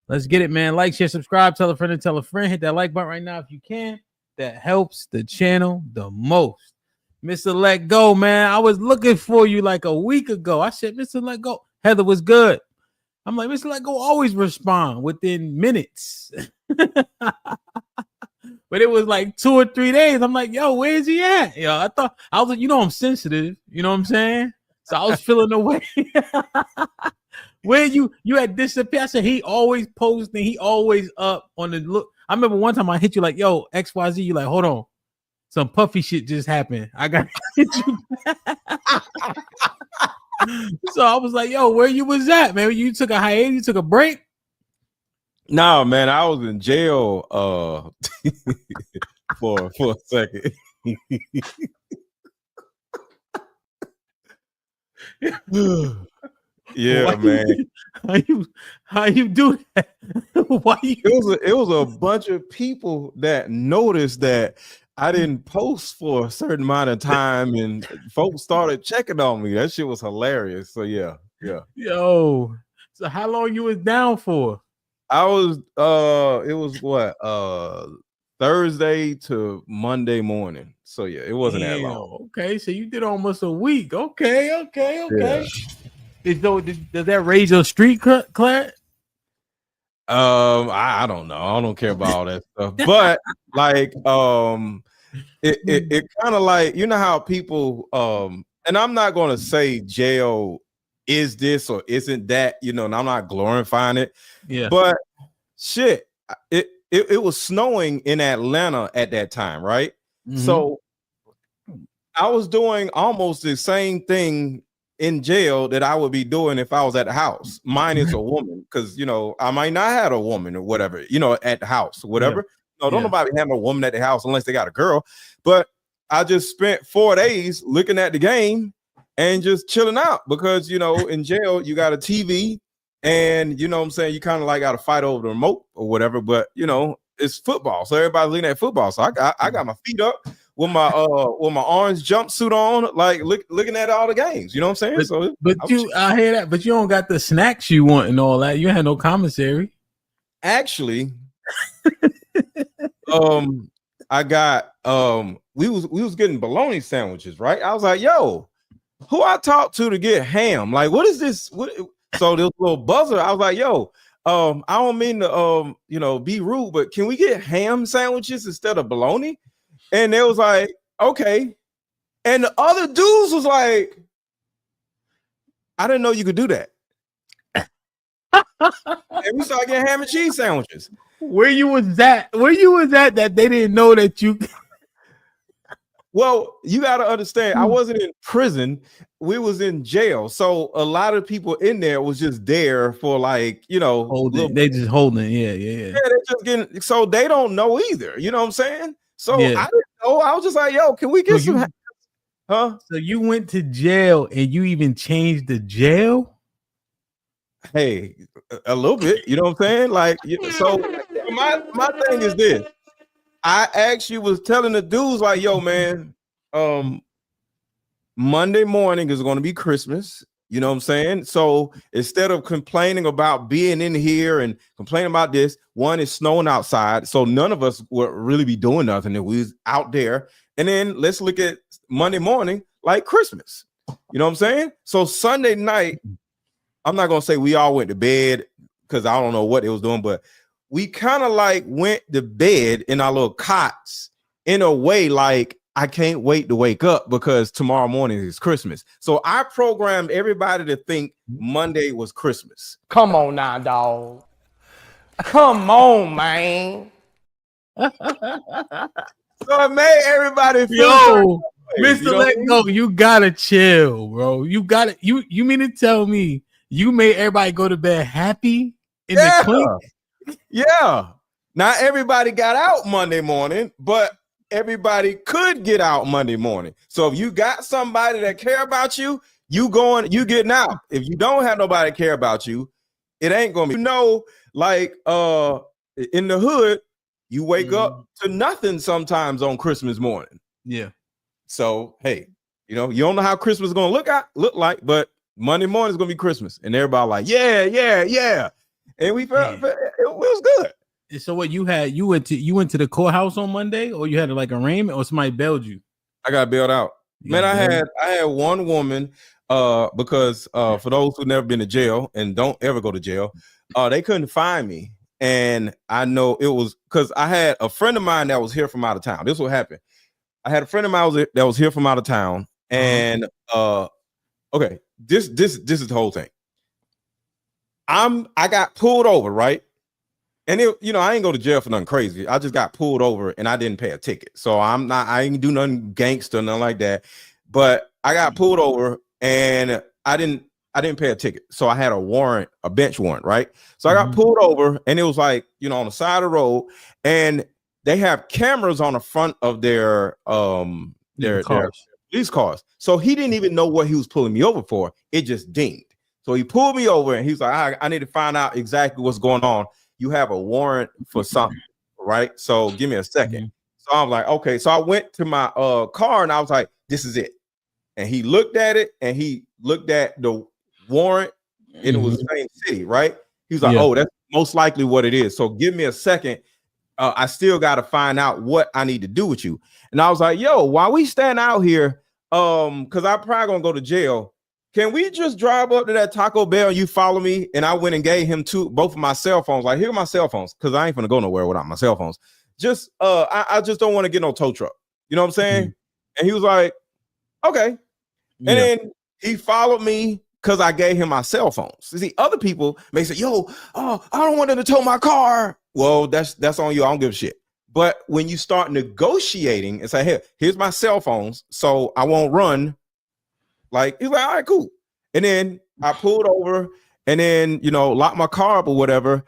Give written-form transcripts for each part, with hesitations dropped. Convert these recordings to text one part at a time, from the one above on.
Let's get it, man. Like, share, subscribe, tell a friend and tell a friend. Hit that like button right now if you can. That helps the channel the most. Mr. Let Go, man. I was looking for you like a week ago. I said, Mr. Let Go. Heather was good. I'm like, Mr. Let Go always respond within minutes. But it was like 2 or 3 days. I'm like, yo, where's he at? Yo, I thought I was like, I'm sensitive. You know what I'm saying? So I was feeling away. Where you had disappeared. I said he always posting, he always up on the look. I remember one time I hit you like, yo, XYZ, you like, hold on. Some puffy shit just happened. I got to hit you back. So I was like, yo, where you was at, man? You took a hiatus, you took a break? No, man, I was in jail for a second. Yeah, why man. How you do that? Why you? It was a bunch of people that noticed that I didn't post for a certain amount of time, and folks started checking on me. That shit was hilarious. So yeah. Yo, so how long you was down for? I was it was what Thursday to Monday morning. So yeah, it wasn't that long. Okay, so you did almost a week. Okay. Yeah. Does that raise your street cred? I don't know. I don't care about all that stuff. But like it kind of like, you know how people and I'm not gonna say jail is this or isn't that, and I'm not glorifying it. Yeah. But shit, it was snowing in Atlanta at that time, right? Mm-hmm. So I was doing almost the same thing in jail that I would be doing if I was at the house. Mine is a woman, because I might not have a woman or whatever, at the house or whatever. Yeah. Don't nobody have a woman at the house unless they got a girl. But I just spent 4 days looking at the game and just chilling out because in jail you got a TV and what I'm saying, you kind of like got to fight over the remote or whatever. But it's football, so everybody's looking at football. So I got my feet up with my orange jumpsuit on, like looking at all the games. You know what I'm saying? I hear that, but you don't got the snacks you want and all that. You had no commissary. Actually, I got we was getting bologna sandwiches, right? I was like, yo, who I talked to get ham? Like, what is this? So this little buzzer, I was like, yo, I don't mean to be rude, but can we get ham sandwiches instead of bologna? And they was like, okay. And the other dudes was like, I didn't know you could do that. And we started getting ham and cheese sandwiches. Where you was at that they didn't know that you? Well, you got to understand, I wasn't in prison. We was in jail. So a lot of people in there was just there for like, holding. They just holding. Yeah. Yeah, they're just getting, so they don't know either. You know what I'm saying? So I didn't know. I was just like, yo, can we get some? Huh? So you went to jail and you even changed the jail? Hey, a little bit. You know what I'm saying? Like, so my thing is this. I actually was telling the dudes like, yo, man, Monday morning is going to be Christmas. You know what I'm saying? So instead of complaining about being in here and complaining about this, one is snowing outside. So none of us would really be doing nothing if we was out there. And then let's look at Monday morning like Christmas. You know what I'm saying? So Sunday night, I'm not going to say we all went to bed because I don't know what it was doing, but we kind of like went to bed in our little cots in a way like, I can't wait to wake up because tomorrow morning is Christmas. So I programmed everybody to think Monday was Christmas. Come on now, dog. Come on, man. So it made everybody feel Mr. Let Go, you gotta chill, bro. You mean to tell me you made everybody go to bed happy in the clink? Yeah. Not everybody got out Monday morning, but everybody could get out Monday morning. So if you got somebody that care about you, you getting out. If you don't have nobody care about you, it ain't gonna be. Like in the hood, you wake up to nothing sometimes on Christmas morning. Yeah. So hey, you don't know how Christmas is gonna look like, but Monday morning is gonna be Christmas, and everybody like, yeah. and we felt it was good. So what you went to the courthouse on Monday, or you had like arraignment, or somebody bailed you? I got bailed out. Man, I had one woman, because for those who never been to jail and don't ever go to jail, they couldn't find me. And I know it was because I had a friend of mine that was here from out of town. This is what happened. I had a friend of mine that was here from out of town, and okay, this is the whole thing. I got pulled over, right? And I ain't go to jail for nothing crazy. I just got pulled over and I didn't pay a ticket. So I ain't do nothing gangster, nothing like that. But I got pulled over and I didn't pay a ticket. So I had a warrant, a bench warrant, right? So I got pulled over and it was like, on the side of the road, and they have cameras on the front of their police cars. So he didn't even know what he was pulling me over for. It just dinged. So he pulled me over and he's like, I need to find out exactly what's going on. You have a warrant for something, right? So give me a second. So I'm like, okay. So I went to my car and I was like, this is it. And he looked at it and he looked at the warrant and it was the same city, right? He was like, oh, that's most likely what it is. So give me a second. I still got to find out what I need to do with you. And I was like, yo, while we stand out here, because I'm probably gonna go to jail, can we just drive up to that Taco Bell and you follow me? And I went and gave him both of my cell phones. Like, here are my cell phones, because I ain't gonna go nowhere without my cell phones. Just I just don't want to get no tow truck. You know what I'm saying? And he was like, okay. And then he followed me because I gave him my cell phones. See, other people may say, yo, I don't want them to tow my car. Well, that's on you. I don't give a shit. But when you start negotiating and say, here's my cell phones, so I won't run. Like, he's like, all right, cool. And then I pulled over and then, locked my car up or whatever.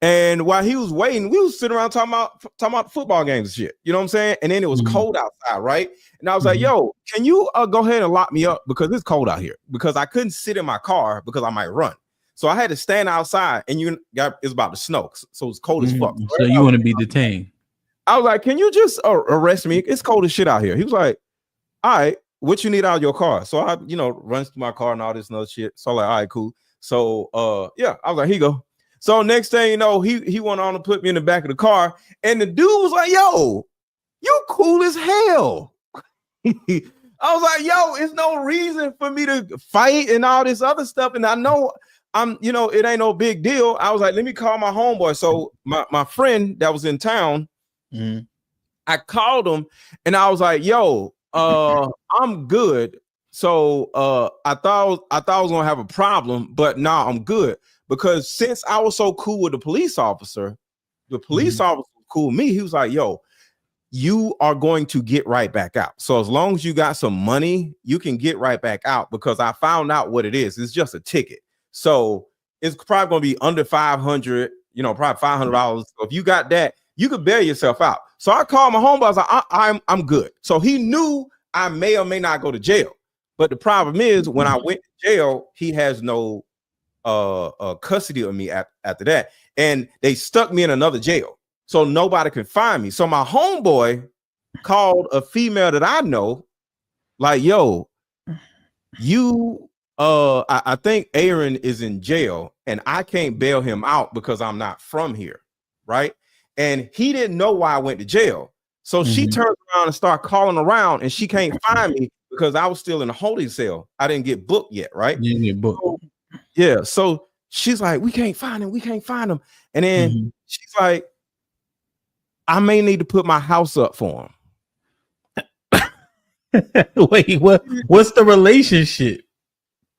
And while he was waiting, we was sitting around talking about football games and shit. You know what I'm saying? And then it was cold outside, right? And I was like, yo, can you go ahead and lock me up because it's cold out here? Because I couldn't sit in my car because I might run. So I had to stand outside, and it's about to snow. So it's cold as fuck. So you want to be detained. I was like, can you just arrest me? It's cold as shit out here. He was like, all right. What you need out of your car? So I, runs to my car and all this and other shit. So I'm like, all right, cool. So I was like, here you go. So next thing you know, he went on to put me in the back of the car, and the dude was like, yo, you cool as hell. I was like, yo, it's no reason for me to fight and all this other stuff. And I know it ain't no big deal. I was like, let me call my homeboy. So my friend that was in town, I called him and I was like, yo, I'm good. So I thought I was gonna have a problem, but nah, I'm good. Because since I was so cool with the police officer was cool with me. He was like, yo, you are going to get right back out. So as long as you got some money, you can get right back out, because I found out what it is. It's just a ticket. So it's probably going to be under 500, probably $500. So if you got that, you could bail yourself out. So I called my homeboy. I was like, I'm good. So he knew I may or may not go to jail. But the problem is, when I went to jail, he has no custody of me after that. And they stuck me in another jail. So nobody could find me. So my homeboy called a female that I know, like, yo, I think Aaron is in jail and I can't bail him out because I'm not from here, right? And he didn't know why I went to jail. So she turned around and started calling around, and she can't find me because I was still in a holding cell. I didn't get booked yet, right? You didn't get booked. So she's like, we can't find him. And then she's like, I may need to put my house up for him. Wait, what's the relationship?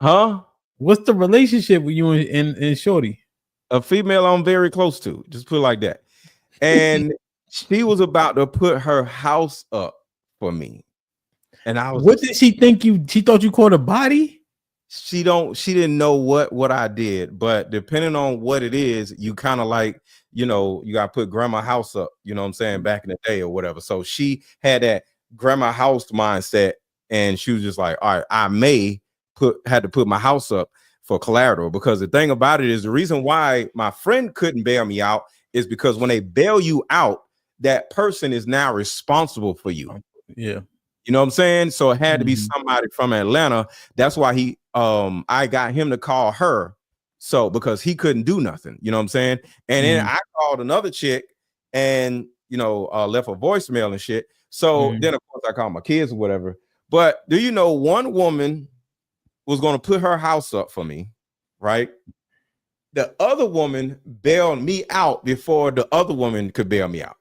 Huh? What's the relationship with you and Shorty? A female I'm very close to. Just put it like that. And she was about to put her house up for me. And I was, what did she think she thought you caught a body? She didn't know what I did, but depending on what it is, you kind of like, you gotta put grandma house up, you know what I'm saying, back in the day or whatever. So she had that grandma house mindset, and she was just like, all right, I had to put my house up for collateral, because the thing about it is, the reason why my friend couldn't bail me out is because when they bail you out, that person is now responsible for you. Yeah. You know what I'm saying? So it had to be somebody from Atlanta. That's why I got him to call her So because he couldn't do nothing, you know what I'm saying? And then I called another chick and left a voicemail and shit. So then of course I called my kids or whatever. But do you know one woman was going to put her house up for me, right? The other woman bailed me out before the other woman could bail me out.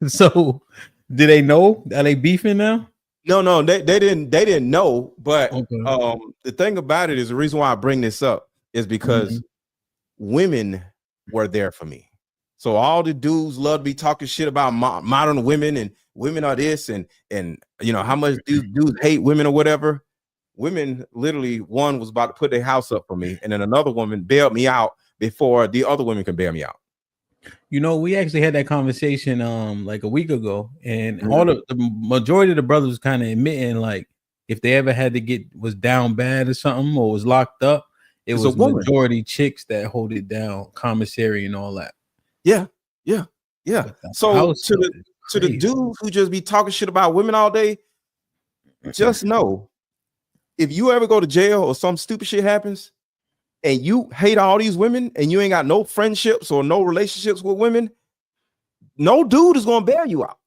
So do they know? Are they beefing now? No, they didn't know. But the thing about it is the reason why I bring this up is because women were there for me. So all the dudes love to be talking shit about modern women and women are this and how much dudes hate women or whatever. Women literally, one was about to put their house up for me, and then another woman bailed me out before the other women can bail me out. We actually had that conversation like a week ago, and all the majority of the brothers was kind of admitting like if they ever had to was down bad or something or was locked up, it's was majority chicks that hold it down, commissary and all that. Yeah. So to the dudes who just be talking shit about women all day, just know if you ever go to jail or some stupid shit happens and you hate all these women and you ain't got no friendships or no relationships with women, no dude is gonna bail you out.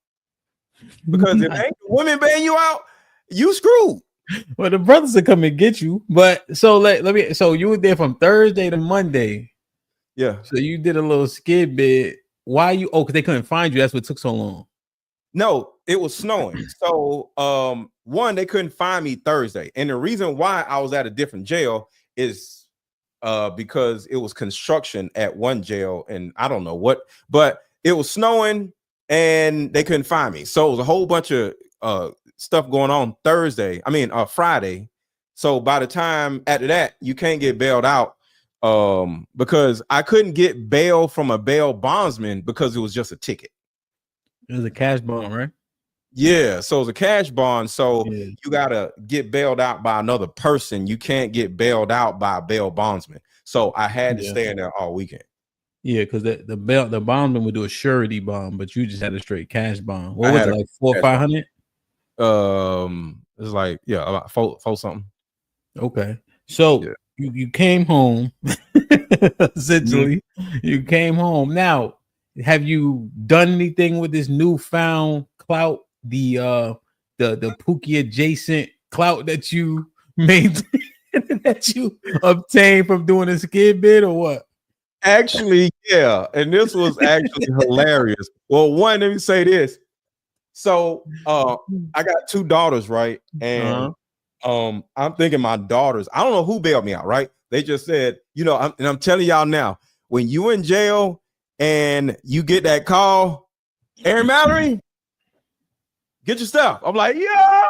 Because if ain't the women bailing you out, you screwed. Well, the brothers will come and get you. But so let me. So you were there from Thursday to Monday. Yeah. So you did a little skid bit. Why you? Oh, because they couldn't find you. That's what took so long. No, it was snowing. So one, they couldn't find me Thursday. And the reason why I was at a different jail is because it was construction at one jail, and I don't know what, but it was snowing and they couldn't find me. So it was a whole bunch of stuff going on Friday. So by the time after that, you can't get bailed out because I couldn't get bail from a bail bondsman because it was just a ticket. It was a cash bond, right? Yeah, so it was a cash bond. So you gotta get bailed out by another person. You can't get bailed out by a bail bondsman. So I had to stay in there all weekend. Yeah, because the bondsman would do a surety bond, but you just had a straight cash bond. What was it, like 400 or 500? It's like about four something. Okay, so you came home essentially. You came home. Now, have you done anything with this newfound clout, the Pookie adjacent clout that you made that you obtained from doing a skid bit or what? Actually, yeah, and this was actually hilarious. Well, one, let me say this. So I got two daughters, right? And I'm thinking my daughters, I don't know who bailed me out, right? They just said, I'm telling y'all now, when you in jail and you get that call, Aaron Mallory, get your stuff. I'm like, yeah.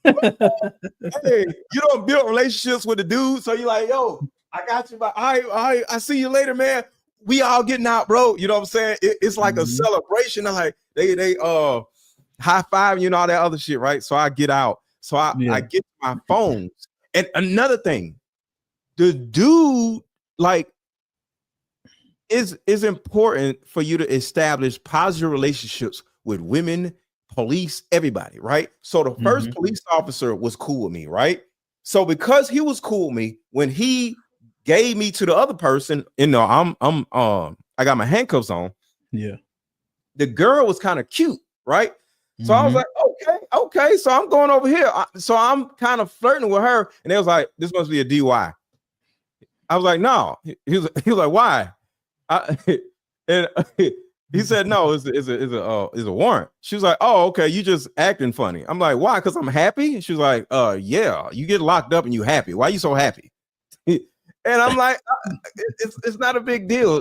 Hey, you don't build relationships with the dude, so you're like, yo, I got you. But I see you later, man. We all getting out, bro. You know what I'm saying? It's like a celebration. I'm like they high five, all that other shit, right? So I get out. So I get my phones. And another thing, the dude is important for you to establish positive relationships with women, police, everybody, right? So the first police officer was cool with me, right? So because he was cool with me, when he gave me to the other person, I got my handcuffs on. Yeah. The girl was kind of cute, right? So I was like, okay. So I'm going over here. So I'm kind of flirting with her, and they was like, this must be a DUI. I was like, no. He was like, why? And he said, no, it's a warrant. She was like, oh, okay, you just acting funny. I'm like, why? Because I'm happy. And she was like, yeah, you get locked up and you happy. Why are you so happy? And I'm like, it's not a big deal,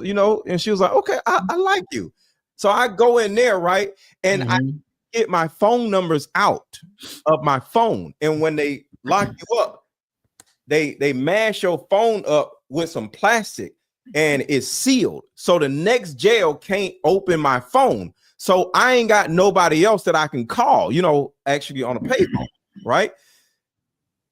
And she was like, okay, I like you. So I go in there, right? And I get my phone numbers out of my phone. And when they lock you up, they mash your phone up with some plastic and it's sealed. So the next jail can't open my phone. So I ain't got nobody else that I can call, actually on a payphone, right?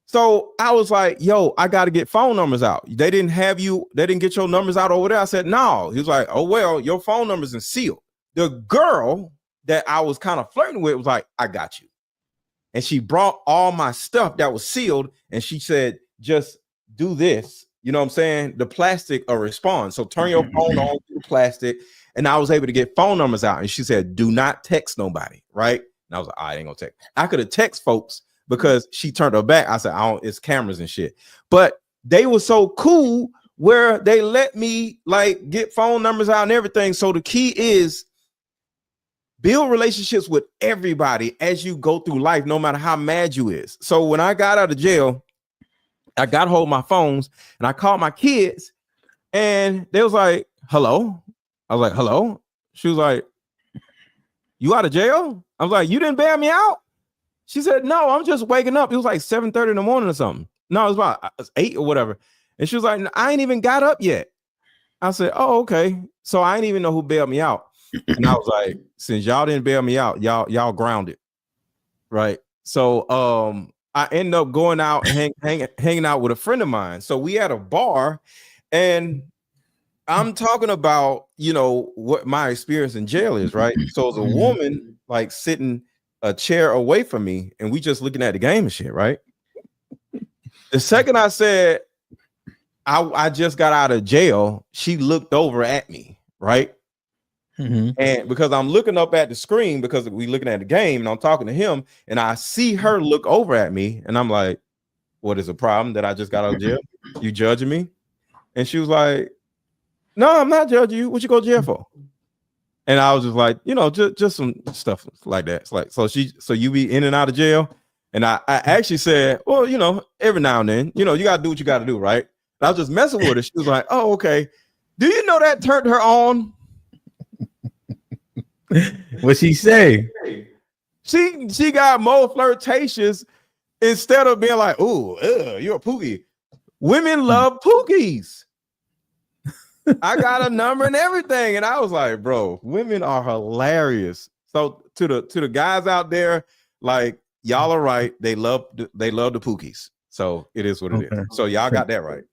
So I was like, yo, I got to get phone numbers out. They didn't get your numbers out over there. I said, no. He was like, oh, well, your phone numbers are sealed. The girl that I was kind of flirting with was like, I got you. And she brought all my stuff that was sealed. And she said, just do this. You know what I'm saying? The plastic will respond. So turn your phone on to the plastic. And I was able to get phone numbers out. And she said, do not text nobody. Right. And I was like, I ain't gonna text. I could have text folks because she turned her back. I said, it's cameras and shit. But they were so cool where they let me like get phone numbers out and everything. So the key is build relationships with everybody as you go through life, no matter how mad you is. So when I got out of jail, I got hold of my phones and I called my kids and they was like, hello. I was like, hello. She was like, you out of jail? I was like, you didn't bail me out? She said, no, I'm just waking up. It was like 7:30 in the morning or something. No, it was about 8 or whatever. And she was like, I ain't even got up yet. I said, oh, okay. So I ain't even know who bailed me out. And I was like, since y'all didn't bail me out, y'all grounded. Right. So I ended up going out and hanging out with a friend of mine. So we had a bar and I'm talking about, you know, what my experience in jail is, right? So it's a woman like sitting a chair away from me and we just looking at the game and shit, right? The second I said, I just got out of jail, she looked over at me, right? And because I'm looking up at the screen because we looking at the game and I'm talking to him and I see her look over at me and I'm like, what is the problem that I just got out of jail? You judging me? And she was like, no, I'm not judging you. What you go to jail for? And I was just like, you know, just some stuff like that. It's like, so you be in and out of jail? And I actually said, well, you know, every now and then, you know, you got to do what you got to do, right? And I was just messing with her. She was like, oh, okay. Do you know that turned her on? What'd she say? She got more flirtatious instead of being like, oh, you're a pookie. Women love pookies. I got a number and everything. And I was like, bro, women are hilarious. So to the guys out there, like, y'all are right. They love the pookies. So it is what it is. So y'all got that right.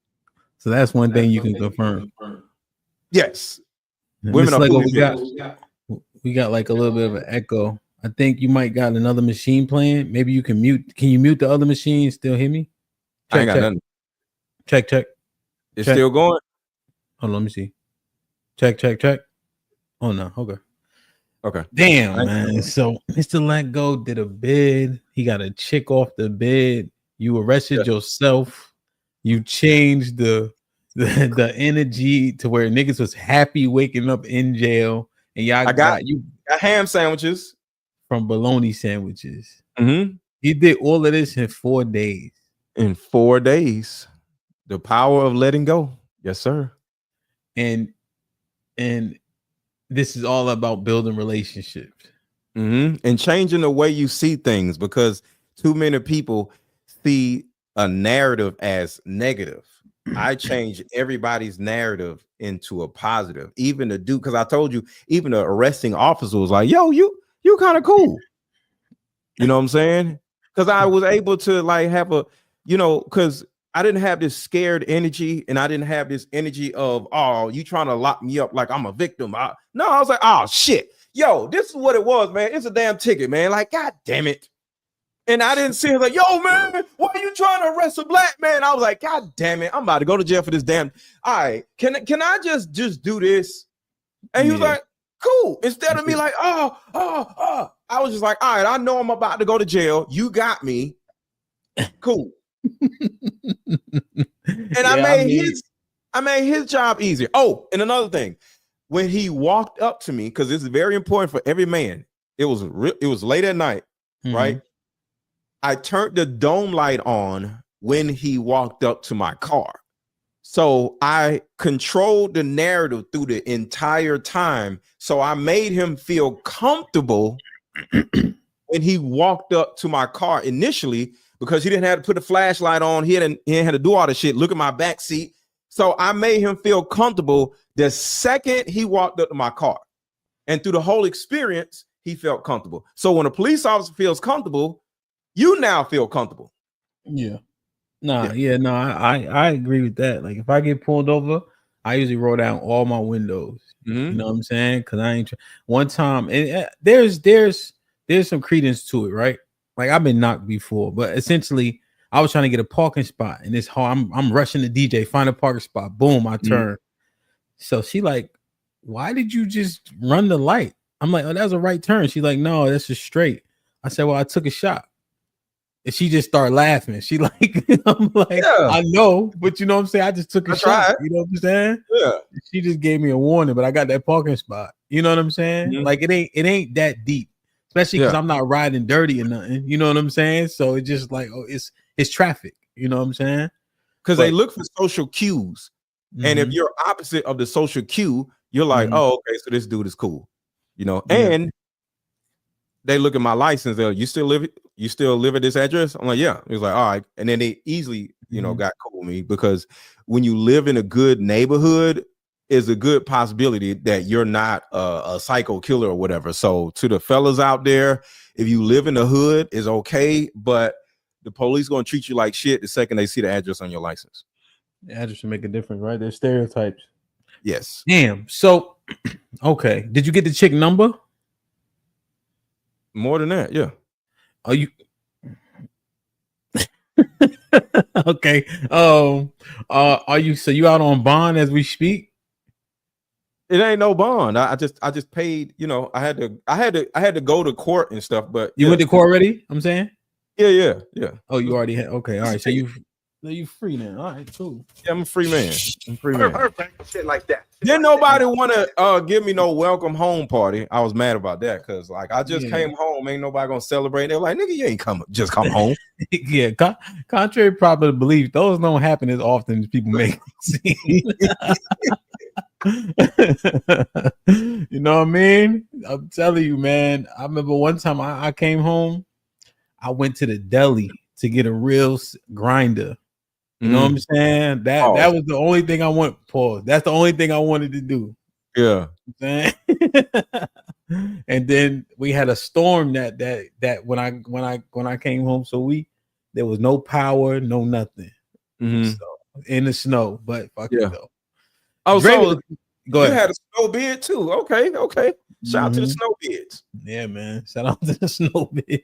So that's one thing you can confirm. Yes. Women are pookies. We got like a little bit of an echo. I think you might got another machine playing. Maybe you can mute. Can you mute the other machine? Still hear me? I ain't got nothing. Check. It's still going. Hold on, let me see. Check. Oh no, okay. Damn, man. So Mr. Let Go did a bid. He got a chick off the bid. You arrested yourself. You changed the energy to where niggas was happy waking up in jail. And y'all got ham sandwiches from bologna sandwiches. Mm-hmm. He did all of this in 4 days. In 4 days. The power of letting go. Yes, sir. And this is all about building relationships. And changing the way you see things, because too many people see a narrative as negative. I changed everybody's narrative into a positive. Even the dude, because I told you, even the arresting officer was like, yo, you kind of cool. You know what I'm saying? Because I was able to like have a, you know, because I didn't have this scared energy and I didn't have this energy of, oh, you trying to lock me up like I'm a victim. No, I was like, oh, shit. Yo, this is what it was, man. It's a damn ticket, man. Like, God damn it. And I didn't see her like, yo, man, why are you trying to arrest a black man? I was like, God damn it. I'm about to go to jail for this damn. All right. Can I just do this? And he was like, cool. Instead of me like, I was just like, all right, I know I'm about to go to jail. You got me. Cool. And I made his job easier. Oh, and another thing, when he walked up to me, because this is very important for every man. It was late at night, right? I turned the dome light on when he walked up to my car. So I controlled the narrative through the entire time. So I made him feel comfortable when he walked up to my car initially, because he didn't have to put a flashlight on. He didn't have to do all the shit. Look at my back seat. So I made him feel comfortable the second he walked up to my car. And through the whole experience, he felt comfortable. So when a police officer feels comfortable, you now feel comfortable. Yeah. I agree with that. Like if I get pulled over, I usually roll down all my windows. You know what I'm saying? Because I ain't one time, and there's some credence to it, right? Like I've been knocked before, but essentially I was trying to get a parking spot, and it's hard. I'm rushing the DJ, find a parking spot. Boom, I turn. So she like, why did you just run the light? I'm like, oh, that was a right turn. She's like, no, that's just straight. I said, well, I took a shot. And she just started laughing. She like, I'm like, I know, but you know what I'm saying? I just took a shot. Right. You know what I'm saying? Yeah. She just gave me a warning, but I got that parking spot. You know what I'm saying? Like it ain't that deep, especially because I'm not riding dirty or nothing. You know what I'm saying? So it's just like, oh, it's traffic. You know what I'm saying? Because they look for social cues. And if you're opposite of the social cue, you're like, oh, okay, so this dude is cool. You know, and they look at my license. They're, you still live at this address? I'm like, yeah. It was like, all right. And then they easily, you know, got cool with me, because when you live in a good neighborhood, is a good possibility that you're not a psycho killer or whatever. So to the fellas out there, if you live in the hood, is okay, but the police gonna treat you like shit the second they see the address on your license. The address should make a difference, right? There's stereotypes. Yes. Damn. So, okay. Did you get the chick number? More than that, yeah. Are you okay? Are you, so you out on bond as we speak? It ain't no bond. I just paid. You know, I had to go to court and stuff. But you went to court already? I'm saying. Yeah. Oh, you already had. Okay, all right. So you free now. All right, cool. Yeah, I'm a free man. Perfect. Shit like that. Didn't nobody want to give me no welcome home party. I was mad about that, because like I just came home. Ain't nobody gonna celebrate. They're like, nigga, you ain't just come home. Yeah, contrary to popular belief, those don't happen as often as people make it seem. You know what I mean? I'm telling you, man. I remember one time I came home, I went to the deli to get a real grinder. You know what I'm saying? That was the only thing I want. Pause. That's the only thing I wanted to do. Yeah. And then we had a storm that when I came home, so there was no power, no nothing. So, in the snow, but fuck it though. Oh, so go ahead. You had a snow beard too. Okay. Shout out to the snow beards. Yeah, man. Shout out to the snow beard.